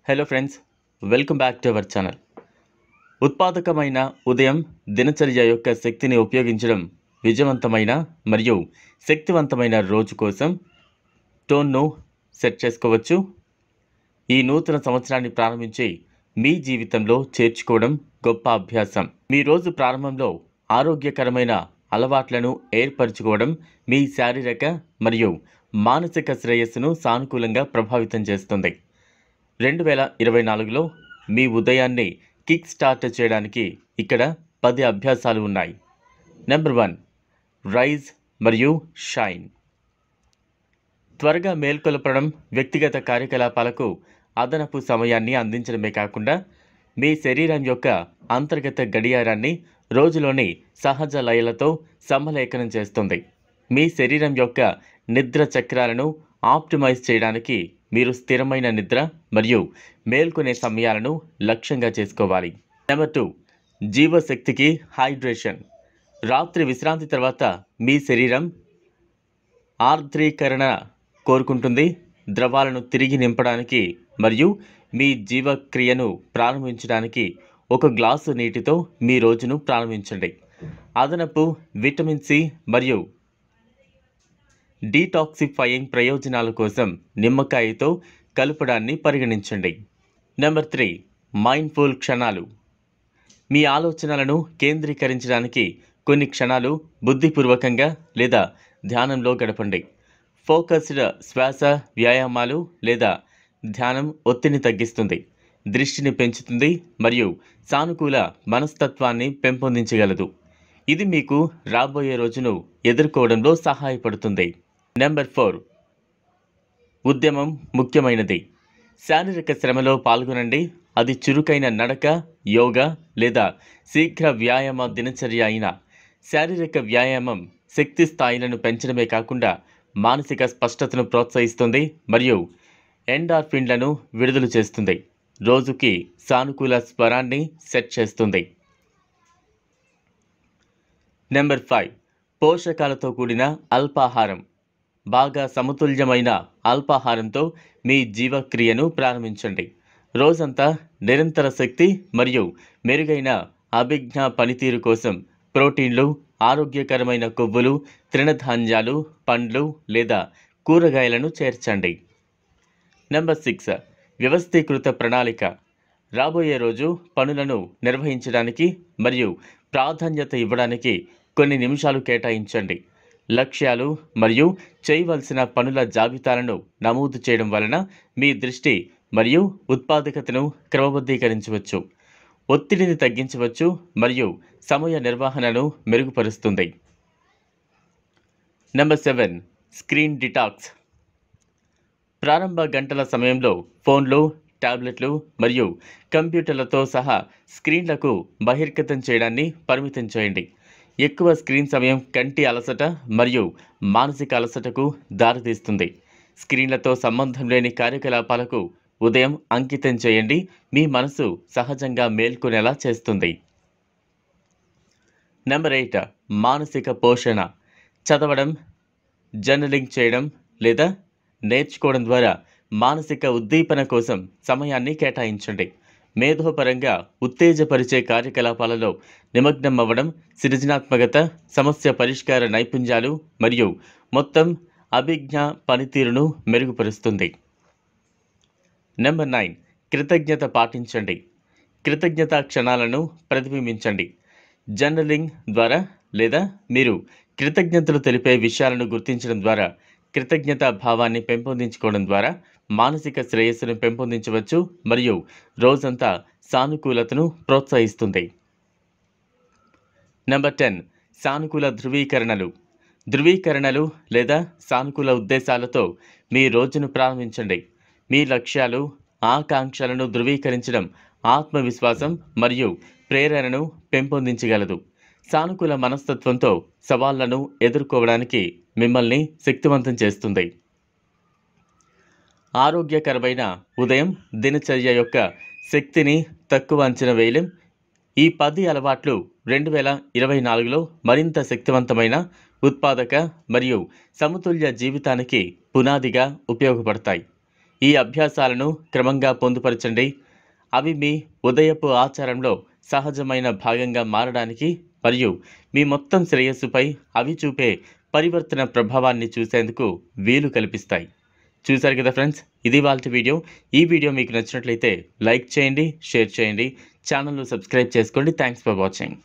Hello friends, welcome back to our channel. ఉత్పాదకమైన ఉదయం దినచర్య యొక్క శక్తిని ఉపయోగించడం విజయవంతమైన మరియు శక్తివంతమైన రోజు కోసం టోన్ను సెట్ చేసుకోవచ్చు. ఈ నూతన సంవత్సరాన్ని ప్రారంభించి మీ జీవితంలో చేర్చుకోవడం గొప్ప అభ్యాసం. మీ రోజు ప్రారంభంలో ఆరోగ్యకరమైన అలవాట్లను ఏర్పరచుకోవడం మీ శారీరక మరియు మానసిక శ్రేయస్సును సానుకూలంగా ప్రభావితం చేస్తుంది. 2024లో మీ ఉదయాన్ని కిక్ స్టార్ట్ చేయడానికి ఇక్కడ 10 అభ్యాసాలు ఉన్నాయి. నెంబర్ 1, రైజ్ మరియు షైన్. త్వరగా మేల్కొలపడం వ్యక్తిగత కార్యకలాపాలకు అదనపు సమయాన్ని అందించడమే కాకుండా మీ శరీరం యొక్క అంతర్గత గడియారాన్ని రోజులోని సహజ లయలతో సమలేఖనం చేస్తుంది. మీ శరీరం యొక్క నిద్ర చక్రాలను ఆప్టిమైజ్ చేయడానికి మీరు స్థిరమైన నిద్ర మరియు మేల్కొనే సమయాలను లక్ష్యంగా చేసుకోవాలి. నెంబర్ 2, జీవశక్తికి హైడ్రేషన్. రాత్రి విశ్రాంతి తర్వాత మీ శరీరం ఆర్ద్రీకరణ కోరుకుంటుంది. ద్రవాలను తిరిగి నింపడానికి మరియు మీ జీవక్రియను ప్రారంభించడానికి ఒక గ్లాసు నీటితో మీ రోజును ప్రారంభించండి. అదనపు విటమిన్ సి మరియు డీటాక్సిఫైయింగ్ ప్రయోజనాల కోసం నిమ్మకాయతో కలపడాన్ని పరిగణించండి. నెంబర్ 3, మైండ్ఫుల్ క్షణాలు. మీ ఆలోచనలను కేంద్రీకరించడానికి కొన్ని క్షణాలు బుద్ధిపూర్వకంగా లేదా ధ్యానంలో గడపండి. ఫోకస్డ్ శ్వాస వ్యాయామాలు లేదా ధ్యానం ఒత్తిడిని తగ్గిస్తుంది, దృష్టిని పెంచుతుంది మరియు సానుకూల మనస్తత్వాన్ని పెంపొందించగలదు. ఇది మీకు రాబోయే రోజును ఎదుర్కోవడంలో సహాయపడుతుంది. నెంబర్ 4, ఉద్యమం ముఖ్యమైనది. శారీరక శ్రమలో పాల్గొనండి. అది చురుకైన నడక, యోగా లేదా శీఘ్ర వ్యాయామ దినచర్య అయినా. శారీరక వ్యాయామం శక్తి స్థాయిలను పెంచడమే కాకుండా మానసిక స్పష్టతను ప్రోత్సహిస్తుంది మరియు ఎండార్ఫిన్లను విడుదల చేస్తుంది. రోజుకి సానుకూల స్వరాన్ని సెట్ చేస్తుంది. నెంబర్ 5, పోషకాలతో కూడిన అల్పాహారం. బాగా సమతుల్యమైన అల్పాహారంతో మీ జీవక్రియను ప్రారంభించండి. రోజంతా నిరంతర శక్తి మరియు మెరుగైన అభిజ్ఞా పనితీరు కోసం ప్రోటీన్లు, ఆరోగ్యకరమైన కొవ్వులు, తృణధాన్యాలు, పండ్లు లేదా కూరగాయలను చేర్చండి. నెంబర్ 6, వ్యవస్థీకృత ప్రణాళిక. రాబోయే రోజు పనులను నిర్వహించడానికి మరియు ప్రాధాన్యత ఇవ్వడానికి కొన్ని నిమిషాలు కేటాయించండి. లక్ష్యాలు మరియు చేయవలసిన పనుల జాబితాలను నమోదు చేయడం వలన మీ దృష్టి మరియు ఉత్పాదకతను క్రమబద్ధీకరించవచ్చు, ఒత్తిడిని తగ్గించవచ్చు మరియు సమయ నిర్వహణను మెరుగుపరుస్తుంది. Number 7, screen detox. ప్రారంభ గంటల సమయంలో ఫోన్లు, టాబ్లెట్లు మరియు కంప్యూటర్లతో సహా స్క్రీన్లకు బహిర్గతం చేయడాన్ని పరిమితం చేయండి. ఎక్కువ స్క్రీన్ సమయం కంటి అలసట మరియు మానసిక అలసటకు దారితీస్తుంది. స్క్రీన్లతో సంబంధం లేని కార్యకలాపాలకు ఉదయం అంకితం చేయండి. మీ మనసు సహజంగా మేల్కొనేలా చేస్తుంది. నెంబర్ 8, మానసిక పోషణ. చదవడం, జర్నలింగ్ చేయడం లేదా నేర్చుకోవడం ద్వారా మానసిక ఉద్దీపన కోసం సమయాన్ని కేటాయించండి. మేధోపరంగా ఉత్తేజపరిచే కార్యకలాపాలలో నిమగ్నం అవ్వడం సృజనాత్మకత, సమస్య పరిష్కార నైపుణ్యాలు మరియు మొత్తం అభిజ్ఞా పనితీరును మెరుగుపరుస్తుంది. నెంబర్ 9, కృతజ్ఞత పాటించండి. కృతజ్ఞతా క్షణాలను ప్రతిబింబించండి. జర్నలింగ్ ద్వారా లేదా మీరు కృతజ్ఞతలు తెలిపే విషయాలను గుర్తించడం ద్వారా కృతజ్ఞతా భావాన్ని పెంపొందించుకోవడం ద్వారా మానసిక శ్రేయస్సును పెంపొందించవచ్చు మరియు రోజంతా సానుకూలతను ప్రోత్సహిస్తుంది. నెంబర్ 10, సానుకూల ధృవీకరణలు లేదా సానుకూల ఉద్దేశాలతో మీ రోజును ప్రారంభించండి. మీ లక్ష్యాలు, ఆకాంక్షలను ధృవీకరించడం ఆత్మవిశ్వాసం మరియు ప్రేరణను పెంపొందించగలదు. సానుకూల మనస్తత్వంతో సవాళ్లను ఎదుర్కోవడానికి మిమ్మల్ని శక్తివంతం చేస్తుంది. ఆరోగ్యకరమైన ఉదయం దినచర్య యొక్క శక్తిని తక్కువ అంచనా వేయలేం. ఈ 10 అలవాట్లు 2024లో మరింత శక్తివంతమైన, ఉత్పాదక మరియు సమతుల్య జీవితానికి పునాదిగా ఉపయోగపడతాయి. ఈ అభ్యాసాలను క్రమంగా పొందుపరచండి. అవి మీ ఉదయపు ఆచారంలో సహజమైన భాగంగా మారడానికి మరియు మీ మొత్తం శ్రేయస్సుపై అవి చూపే పరివర్తన ప్రభావాన్ని చూసేందుకు వీలు కల్పిస్తాయి. చూశారు కదా ఫ్రెండ్స్, ఇది ఇవాల్టి వీడియో. ఈ వీడియో మీకు నచ్చినట్లయితే లైక్ చేయండి, షేర్ చేయండి, ఛానల్ను సబ్స్క్రైబ్ చేసుకోండి. Thanks for watching.